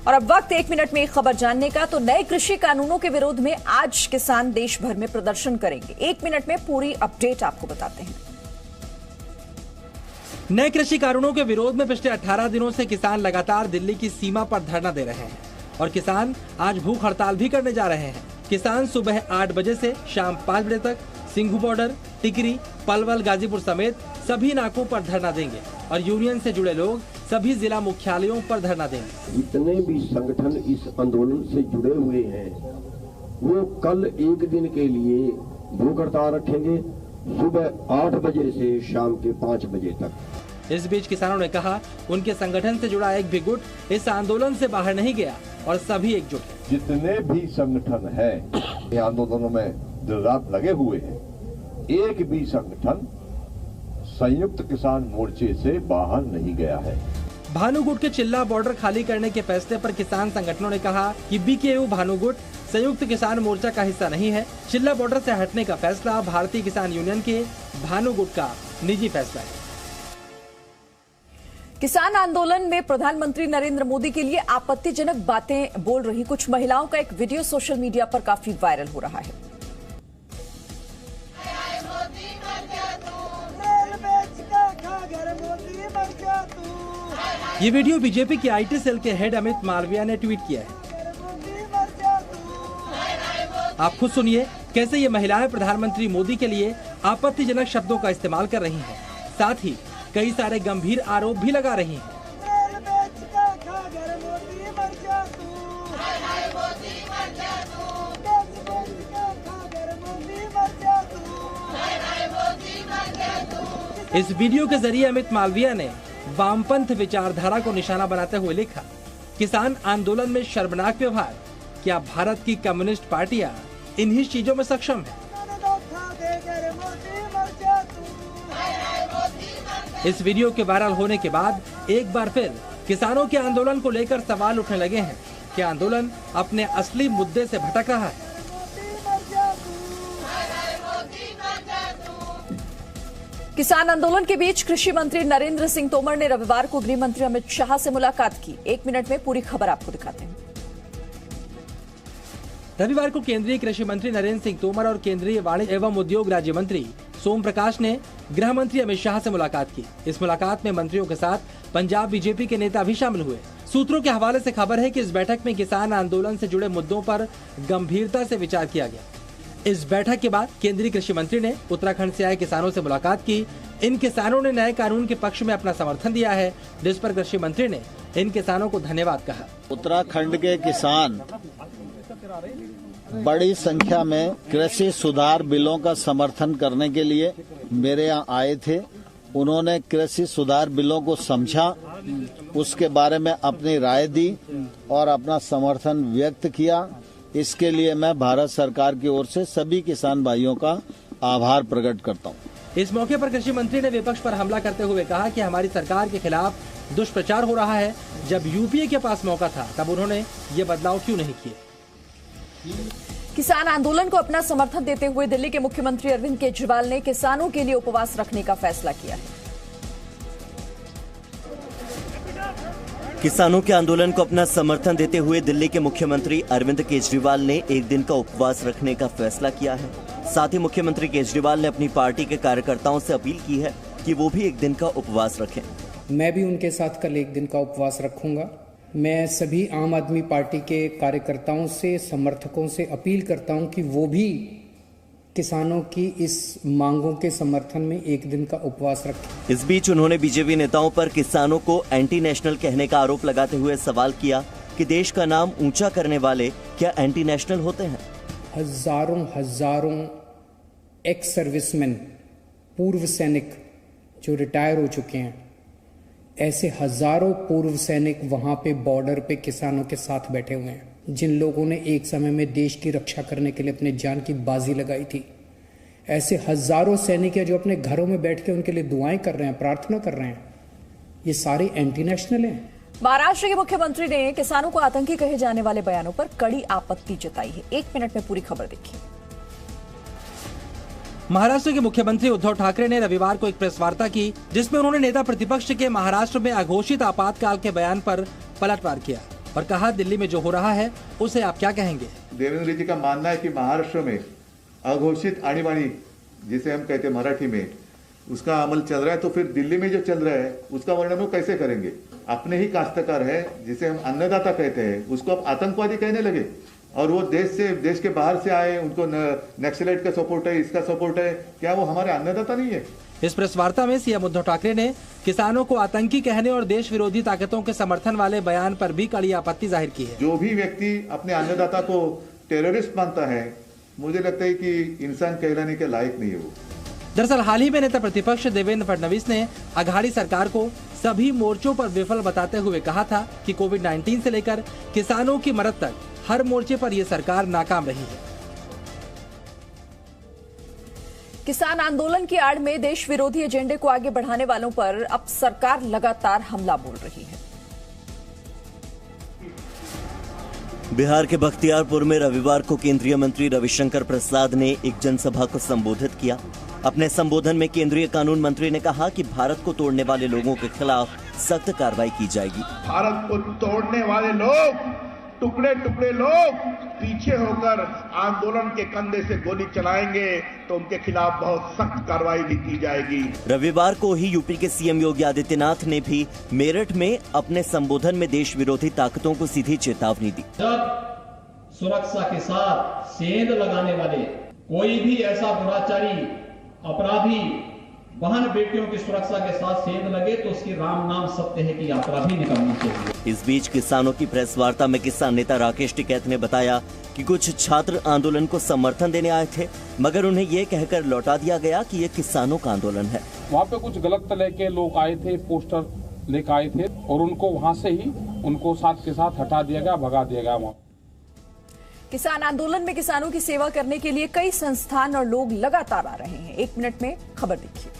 और अब वक्त 1 मिनट में एक खबर जानने का। तो नए कृषि कानूनों के विरोध में आज किसान देश भर में प्रदर्शन करेंगे। 1 मिनट में पूरी अपडेट आपको बताते हैं। नए कृषि कानूनों के विरोध में पिछले 18 दिनों से किसान लगातार दिल्ली की सीमा पर धरना दे रहे हैं और किसान आज भूख हड़ताल भी करने जा रहे हैं। किसान सुबह 8 बजे से शाम 5 बजे तक सिंघू बॉर्डर, टिकरी, पलवल, गाजीपुर समेत सभी नाकों पर धरना देंगे और यूनियन से जुड़े लोग सभी जिला मुख्यालयों पर धरना देंगे। जितने भी संगठन इस आंदोलन से जुड़े हुए हैं वो कल एक दिन के लिए भूख हड़ताल रखेंगे, सुबह 8 बजे से शाम के 5 बजे तक। इस बीच किसानों ने कहा उनके संगठन से जुड़ा एक भी गुट इस आंदोलन से बाहर नहीं गया और सभी एकजुट हैं। जितने भी संगठन है ये आंदोलनों में दिन रात लगे हुए हैं, एक भी संगठन संयुक्त किसान मोर्चे से बाहर नहीं गया है। भानुगुट के चिल्ला बॉर्डर खाली करने के फैसले पर किसान संगठनों ने कहा कि बीकेयू भानुगुट संयुक्त किसान मोर्चा का हिस्सा नहीं है। चिल्ला बॉर्डर से हटने का फैसला भारतीय किसान यूनियन के भानुगुट का निजी फैसला है। किसान आंदोलन में प्रधानमंत्री नरेंद्र मोदी के लिए आपत्तिजनक बातें बोल रही कुछ महिलाओं का एक वीडियो सोशल मीडिया पर काफी वायरल हो रहा है। ये वीडियो बीजेपी के आईटी सेल के हेड अमित मालविया ने ट्वीट किया है। आप खुद सुनिए कैसे ये महिलाएं प्रधानमंत्री मोदी के लिए आपत्तिजनक शब्दों का इस्तेमाल कर रही हैं। साथ ही कई सारे गंभीर आरोप भी लगा रही हैं। इस वीडियो के जरिए अमित मालविया ने वामपंथ विचारधारा को निशाना बनाते हुए लिखा, किसान आंदोलन में शर्मनाक व्यवहार, क्या भारत की कम्युनिस्ट पार्टियां इन्हीं चीजों में सक्षम है? इस वीडियो के वायरल होने के बाद एक बार फिर किसानों के आंदोलन को लेकर सवाल उठने लगे हैं कि आंदोलन अपने असली मुद्दे से भटक रहा है। किसान आंदोलन के बीच कृषि मंत्री नरेंद्र सिंह तोमर ने रविवार को गृह मंत्री अमित शाह से मुलाकात की। 1 मिनट में पूरी खबर आपको दिखाते हैं। रविवार को केंद्रीय कृषि मंत्री नरेंद्र सिंह तोमर और केंद्रीय वाणिज्य एवं उद्योग राज्य मंत्री सोम प्रकाश ने गृह मंत्री अमित शाह से मुलाकात की। इस मुलाकात में मंत्रियों के साथ पंजाब बीजेपी के नेता भी शामिल हुए। सूत्रों के हवाले से खबर है कि इस बैठक में किसान आंदोलन से जुड़े मुद्दों पर गंभीरता से विचार किया गया। इस बैठक के बाद केंद्रीय कृषि मंत्री ने उत्तराखंड से आए किसानों से मुलाकात की। इन किसानों ने नए कानून के पक्ष में अपना समर्थन दिया है, जिस पर कृषि मंत्री ने इन किसानों को धन्यवाद कहा। उत्तराखंड के किसान बड़ी संख्या में कृषि सुधार बिलों का समर्थन करने के लिए मेरे यहाँ आए थे। उन्होंने कृषि सुधार बिलों को समझा, उसके बारे में अपनी राय दी और अपना समर्थन व्यक्त किया। इसके लिए मैं भारत सरकार की ओर से सभी किसान भाइयों का आभार प्रकट करता हूँ। इस मौके पर कृषि मंत्री ने विपक्ष पर हमला करते हुए कहा कि हमारी सरकार के खिलाफ दुष्प्रचार हो रहा है। जब यूपीए के पास मौका था तब उन्होंने ये बदलाव क्यों नहीं किए। किसान आंदोलन को अपना समर्थन देते हुए दिल्ली के मुख्यमंत्री अरविंद केजरीवाल ने किसानों के लिए उपवास रखने का फैसला किया है। किसानों के आंदोलन को अपना समर्थन देते हुए दिल्ली के मुख्यमंत्री अरविंद केजरीवाल ने एक दिन का उपवास रखने का फैसला किया है। साथ ही मुख्यमंत्री केजरीवाल ने अपनी पार्टी के कार्यकर्ताओं से अपील की है कि वो भी एक दिन का उपवास रखें। मैं भी उनके साथ कल एक दिन का उपवास रखूंगा। मैं सभी आम आदमी पार्टी के कार्यकर्ताओं से, समर्थकों से अपील करता हूं कि वो भी किसानों की इस मांगों के समर्थन में एक दिन का उपवास रखें। इस बीच उन्होंने बीजेपी नेताओं पर किसानों को एंटी नेशनल कहने का आरोप लगाते हुए सवाल किया कि देश का नाम ऊंचा करने वाले क्या एंटी नेशनल होते हैं। हजारों एक्स सर्विसमैन, पूर्व सैनिक जो रिटायर हो चुके हैं, ऐसे हजारों पूर्व सैनिक वहां पे बॉर्डर पे किसानों के साथ बैठे हुए हैं, जिन लोगों ने एक समय में देश की रक्षा करने के लिए अपने जान की बाजी लगाई थी। ऐसे हजारों सैनिक हैं जो अपने घरों में बैठ के उनके लिए दुआएं कर रहे हैं, प्रार्थना कर रहे हैं। ये सारे एंटी नेशनल हैं। महाराष्ट्र के मुख्यमंत्री ने किसानों को आतंकी कहे जाने वाले बयानों पर कड़ी आपत्ति जताई है। 1 मिनट में पूरी खबर देखिए। महाराष्ट्र के मुख्यमंत्री उद्धव ठाकरे ने रविवार को एक प्रेस वार्ता की, जिसमें उन्होंने नेता प्रतिपक्ष के महाराष्ट्र में अघोषित आपातकाल के बयान पर पलटवार किया। और कहा दिल्ली में जो हो रहा है उसे आप क्या कहेंगे। देवेंद्र जी का मानना है कि महाराष्ट्र में अघोषित आणीबाणी जिसे हम कहते हैं मराठी में, उसका अमल चल रहा है, तो फिर दिल्ली में जो चल रहा है उसका वर्णन वो कैसे करेंगे। अपने ही काश्तकार है जिसे हम अन्नदाता कहते हैं, उसको अब आतंकवादी कहने लगे, और वो देश के बाहर से आए, उनको नक्सलाइट का सपोर्ट है, इसका सपोर्ट है, क्या वो हमारे अन्नदाता नहीं है। इस प्रेस वार्ता में सीएम उद्धव ठाकरे ने किसानों को आतंकी कहने और देश विरोधी ताकतों के समर्थन वाले बयान पर भी कड़ी आपत्ति जाहिर की है। जो भी व्यक्ति अपने अन्नदाता को टेररिस्ट मानता है, मुझे लगता है कि इंसान कहलाने के लायक नहीं है वो। दरअसल हाल ही में नेता प्रतिपक्ष देवेंद्र फडणवीस ने अघाड़ी सरकार को सभी मोर्चों पर विफल बताते हुए कहा था कि कोविड-19 से लेकर किसानों की मदद तक हर मोर्चे पर यह सरकार नाकाम रही है। किसान आंदोलन की आड़ में देश विरोधी एजेंडे को आगे बढ़ाने वालों पर अब सरकार लगातार हमला बोल रही है। बिहार के बख्तियारपुर में रविवार को केंद्रीय मंत्री रविशंकर प्रसाद ने एक जनसभा को संबोधित किया। अपने संबोधन में केंद्रीय कानून मंत्री ने कहा कि भारत को तोड़ने वाले लोगों के खिलाफ सख्त कार्रवाई की जाएगी। भारत को तोड़ने वाले लोग, टुकड़े टुकड़े लोग पीछे होकर आंदोलन के कंधे से गोली चलाएंगे तो उनके खिलाफ बहुत सख्त कार्रवाई भी की जाएगी। रविवार को ही यूपी के सीएम योगी आदित्यनाथ ने भी मेरठ में अपने संबोधन में देश विरोधी ताकतों को सीधी चेतावनी दी। जब सुरक्षा के साथ सेंध लगाने वाले कोई भी ऐसा दुराचारी अपराधी बहन बेटियों की सुरक्षा के साथ सेंध लगे तो उसकी राम नाम सत्य है कि अपराधी निकलना चाहिए। इस बीच किसानों की प्रेस वार्ता में किसान नेता राकेश टिकैत ने बताया कि कुछ छात्र आंदोलन को समर्थन देने आए थे, मगर उन्हें ये कहकर लौटा दिया गया कि ये किसानों का आंदोलन है। वहाँ पे कुछ गलत तरह के लोग आए थे, पोस्टर लेकर आए थे और उनको वहाँ से ही उनको साथ के साथ हटा दिया गया, भगा दिया गया। वहाँ किसान आंदोलन में किसानों की सेवा करने के लिए कई संस्थान और लोग लगातार आ रहे हैं। 1 मिनट में खबर देखिए।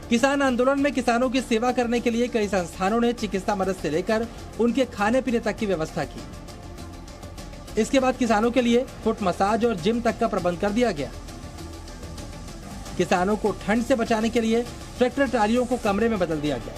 किसान आंदोलन में किसानों की सेवा करने के लिए कई संस्थानों ने चिकित्सा मदद से लेकर उनके खाने पीने तक की व्यवस्था की। इसके बाद किसानों के लिए फुट मसाज और जिम तक का प्रबंध कर दिया गया। किसानों को ठंड से बचाने के लिए ट्रैक्टर ट्रालियों को कमरे में बदल दिया गया।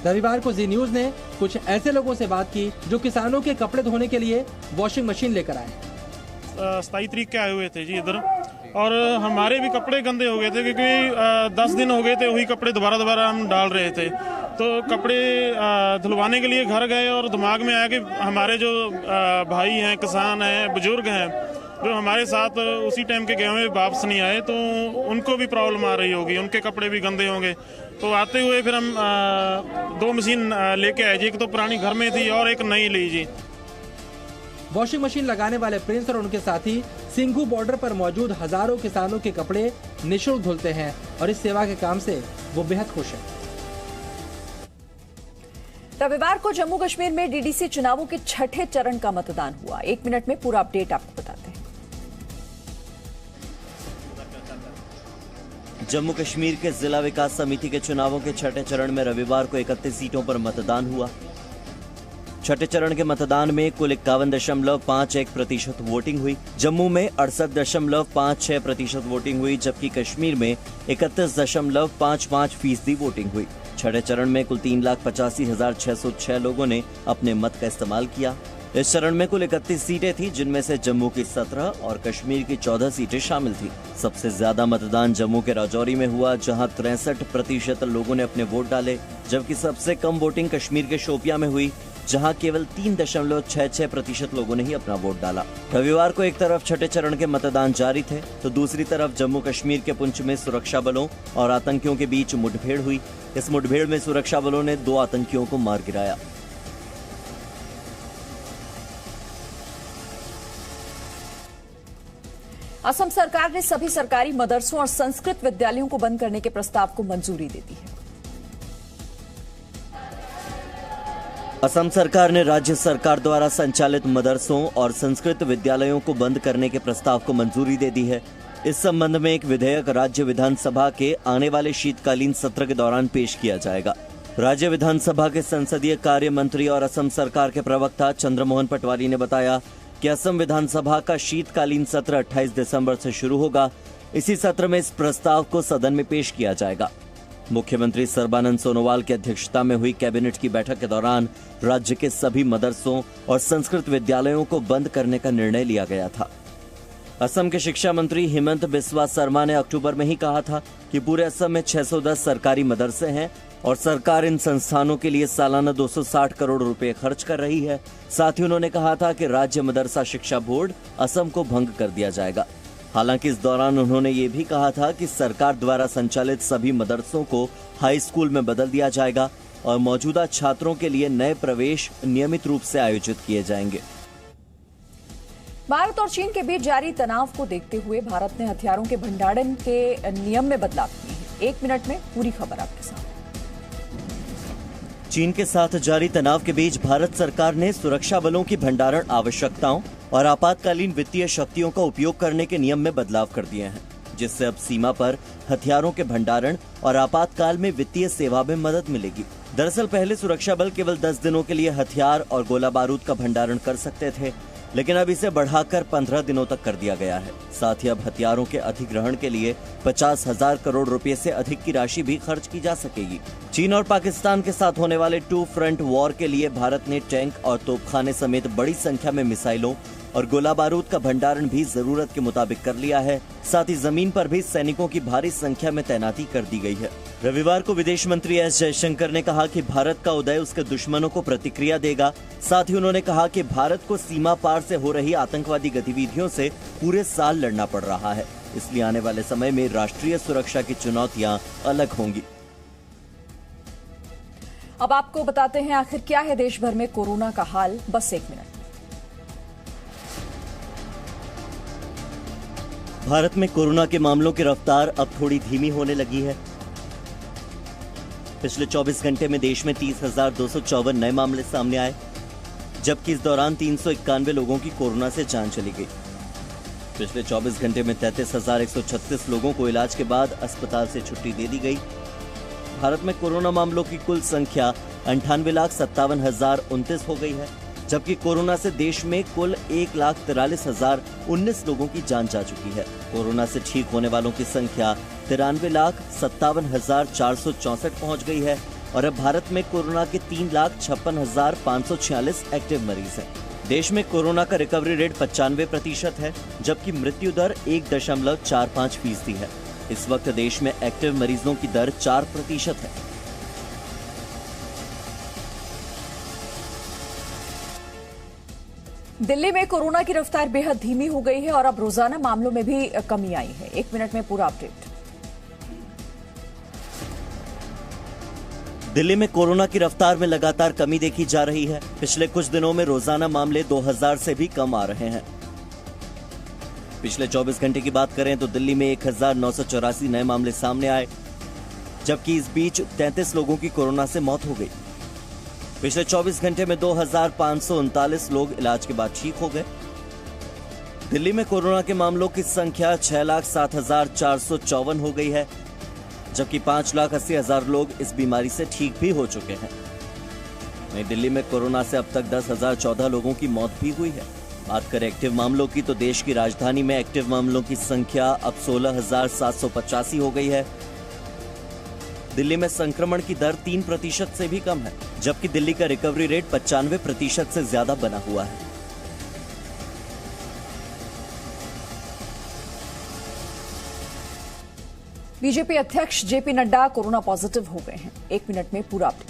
रविवार को जी न्यूज ने कुछ ऐसे लोगों से बात की जो किसानों के कपड़े धोने के लिए वॉशिंग मशीन लेकर आए। 27 तारीख के आए हुए थे जी इधर, और हमारे भी कपड़े गंदे हो गए थे क्योंकि 10 दिन हो गए थे वही कपड़े दोबारा हम डाल रहे थे। तो कपड़े धुलवाने के लिए घर गए और दिमाग में आया कि हमारे जो भाई हैं, किसान हैं, बुजुर्ग हैं, जो हमारे साथ उसी टाइम के गए हुए वापस नहीं आए, तो उनको भी प्रॉब्लम आ रही होगी, उनके कपड़े भी गंदे होंगे। तो आते हुए फिर हम 2 मशीन लेके आए जी, एक तो पुरानी घर में थी और एक नई ली जी। वॉशिंग मशीन लगाने वाले प्रिंस और उनके साथी सिंघू बॉर्डर पर मौजूद हजारों किसानों के कपड़े निःशुल्क धुलते हैं और इस सेवा के काम से वो बेहद खुश हैं। रविवार को जम्मू कश्मीर में डीडीसी चुनावों के 6ठे चरण का मतदान हुआ। 1 मिनट में पूरा अपडेट आपको बताते हैं। जम्मू कश्मीर के जिला विकास समिति के चुनावों के 6ठे चरण में रविवार को 31 सीटों पर मतदान हुआ। 6ठे चरण के मतदान में कुल 51.51% वोटिंग हुई। जम्मू में 68.56% वोटिंग हुई, जबकि कश्मीर में 31.55% वोटिंग हुई। 6ठे चरण में कुल 3,85,606 लोगों ने अपने मत का इस्तेमाल किया। इस चरण में कुल 31 सीटें थी, जिनमें से जम्मू की 17 और कश्मीर की 14 सीटें शामिल थी। सबसे ज्यादा मतदान जम्मू के राजौरी में हुआ, जहां 63% लोगों ने अपने वोट डाले, जबकि सबसे कम वोटिंग कश्मीर के शोपियां में हुई, जहां केवल 3.66% लोगों ने ही अपना वोट डाला। रविवार को एक तरफ 6ठे चरण के मतदान जारी थे, तो दूसरी तरफ जम्मू कश्मीर के पुंछ में सुरक्षा बलों और आतंकियों के बीच मुठभेड़ हुई। इस मुठभेड़ में सुरक्षा बलों ने 2 आतंकियों को मार गिराया। असम सरकार ने सभी सरकारी मदरसों और संस्कृत विद्यालयों को बंद करने के प्रस्ताव को मंजूरी दे दी है। असम सरकार ने राज्य सरकार द्वारा संचालित मदरसों और संस्कृत विद्यालयों को बंद करने के प्रस्ताव को मंजूरी दे दी है। इस संबंध में एक विधेयक राज्य विधानसभा के आने वाले शीतकालीन सत्र के दौरान पेश किया जाएगा। राज्य विधानसभा के संसदीय कार्य मंत्री और असम सरकार के प्रवक्ता चंद्रमोहन पटवारी ने बताया कि असम विधानसभा का शीतकालीन सत्र 28 दिसंबर से शुरू होगा। इसी सत्र में इस प्रस्ताव को सदन में पेश किया जाएगा। मुख्यमंत्री सर्बानंद सोनोवाल की अध्यक्षता में हुई कैबिनेट की बैठक के दौरान राज्य के सभी मदरसों और संस्कृत विद्यालयों को बंद करने का निर्णय लिया गया था। असम के शिक्षा मंत्री हिमंत बिस्वा शर्मा ने अक्टूबर में ही कहा था कि पूरे असम में 610 सरकारी मदरसे हैं और सरकार इन संस्थानों के लिए सालाना 260 करोड़ रुपए खर्च कर रही है। साथ ही उन्होंने कहा था कि राज्य मदरसा शिक्षा बोर्ड असम को भंग कर दिया जाएगा। हालांकि इस दौरान उन्होंने ये भी कहा था कि सरकार द्वारा संचालित सभी मदरसों को हाई स्कूल में बदल दिया जाएगा और मौजूदा छात्रों के लिए नए प्रवेश नियमित रूप से आयोजित किए जाएंगे। भारत और चीन के बीच जारी तनाव को देखते हुए भारत ने हथियारों के भंडारण के नियम में बदलाव किए हैं। 1 मिनट में पूरी खबर आपके साथ। चीन के साथ जारी तनाव के बीच भारत सरकार ने सुरक्षा बलों की भंडारण आवश्यकताओं और आपातकालीन वित्तीय शक्तियों का उपयोग करने के नियम में बदलाव कर दिए हैं, जिससे अब सीमा पर हथियारों के भंडारण और आपातकाल में वित्तीय सेवा में मदद मिलेगी। दरअसल पहले सुरक्षा बल केवल 10 दिनों के लिए हथियार और गोला बारूद का भंडारण कर सकते थे, लेकिन अब इसे बढ़ाकर 15 दिनों तक कर दिया गया है। साथ ही अब हथियारों के अधिग्रहण के लिए 50,000 करोड़ रुपए से अधिक की राशि भी खर्च की जा सकेगी। चीन और पाकिस्तान के साथ होने वाले 2 फ्रंट वॉर के लिए भारत ने टैंक और तोपखाने समेत बड़ी संख्या में मिसाइलों और गोला बारूद का भंडारण भी जरूरत के मुताबिक कर लिया है। साथ ही जमीन पर भी सैनिकों की भारी संख्या में तैनाती कर दी गई है। रविवार को विदेश मंत्री एस जयशंकर ने कहा कि भारत का उदय उसके दुश्मनों को प्रतिक्रिया देगा। साथ ही उन्होंने कहा कि भारत को सीमा पार से हो रही आतंकवादी गतिविधियों से पूरे साल लड़ना पड़ रहा है, इसलिए आने वाले समय में राष्ट्रीय सुरक्षा की चुनौतियां अलग होंगी। अब आपको बताते हैं आखिर क्या है देश भर में कोरोना का हाल। बस 1 मिनट। भारत में कोरोना के मामलों की रफ्तार अब थोड़ी धीमी होने लगी है। पिछले 24 घंटे में देश में 30,254 नए मामले सामने आए, जबकि इस दौरान 391 लोगों की कोरोना से जान चली गई। पिछले 24 घंटे में 33,136 लोगों को इलाज के बाद अस्पताल से छुट्टी दे दी गई। भारत में कोरोना मामलों की कुल संख्या 98,57,029 हो गई है, जबकि कोरोना से देश में कुल 1,43,019 लोगों की जान जा चुकी है। कोरोना से ठीक होने वालों की संख्या 93,57,464 पहुंच गई है और अब भारत में कोरोना के 3,56,546 एक्टिव मरीज हैं। देश में कोरोना का रिकवरी रेट 95% है, जबकि मृत्यु दर 1.45% है। इस वक्त देश में एक्टिव मरीजों की दर 4% है। दिल्ली में कोरोना की रफ्तार बेहद धीमी हो गई है और अब रोजाना मामलों में भी कमी आई है। 1 मिनट में पूरा अपडेट। दिल्ली में कोरोना की रफ्तार में लगातार कमी देखी जा रही है। पिछले कुछ दिनों में रोजाना मामले 2000 से भी कम आ रहे हैं। पिछले 24 घंटे की बात करें तो दिल्ली में 1,984 नए मामले सामने आए, जबकि इस बीच 33 लोगों की कोरोना से मौत हो गई। पिछले 24 घंटे में 2,539 लोग इलाज के बाद ठीक हो गए। दिल्ली में कोरोना के मामलों की संख्या 6,07,454 हो गई है, जबकि 5,80,000 लोग इस बीमारी से ठीक भी हो चुके हैं। नई दिल्ली में कोरोना से अब तक 10,014 लोगों की मौत भी हुई है। बात करें एक्टिव मामलों की तो देश की राजधानी में एक्टिव मामलों की संख्या अब 16,785 हो गई है। दिल्ली में संक्रमण की दर 3% से भी कम है, जबकि दिल्ली का रिकवरी रेट 95% से ज्यादा बना हुआ है। बीजेपी अध्यक्ष जेपी नड्डा कोरोना पॉजिटिव हो गए हैं। 1 मिनट में पूरा अपडेट।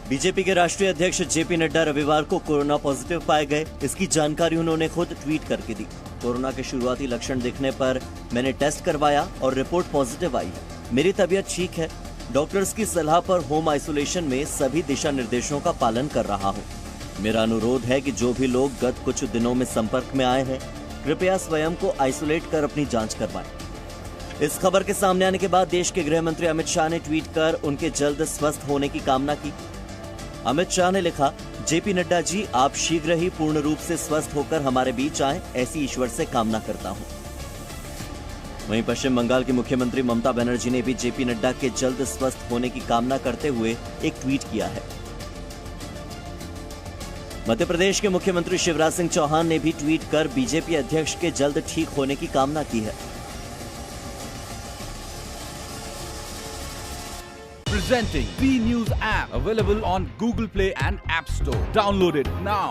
बीजेपी के राष्ट्रीय अध्यक्ष जेपी नड्डा रविवार को कोरोना पॉजिटिव पाए गए। इसकी जानकारी उन्होंने खुद ट्वीट करके दी। कोरोना के शुरुआती लक्षण दिखने पर मैंने टेस्ट करवाया और रिपोर्ट पॉजिटिव आई है। मेरी तबीयत ठीक है। डॉक्टर्स की सलाह पर होम आइसोलेशन में सभी दिशा निर्देशों का पालन कर रहा हूँ। मेरा अनुरोध है कि जो भी लोग गत कुछ दिनों में संपर्क में आए हैं, कृपया स्वयं को आइसोलेट कर अपनी जांच करवाएं। इस खबर के सामने आने के बाद देश के गृह मंत्री अमित शाह ने ट्वीट कर उनके जल्द स्वस्थ होने की कामना की। अमित शाह ने लिखा, जेपी नड्डा जी, आप शीघ्र ही पूर्ण रूप से स्वस्थ होकर हमारे बीच आएं, ऐसी ईश्वर से कामना करता हूं। वहीं पश्चिम बंगाल की मुख्यमंत्री ममता बनर्जी ने भी जेपी नड्डा के जल्द स्वस्थ होने की कामना करते हुए एक ट्वीट किया है। मध्य प्रदेश के मुख्यमंत्री शिवराज सिंह चौहान ने भी ट्वीट कर बीजेपी अध्यक्ष के जल्द ठीक होने की कामना की है। Presenting B News app, available on Google Play and App Store. Download it now.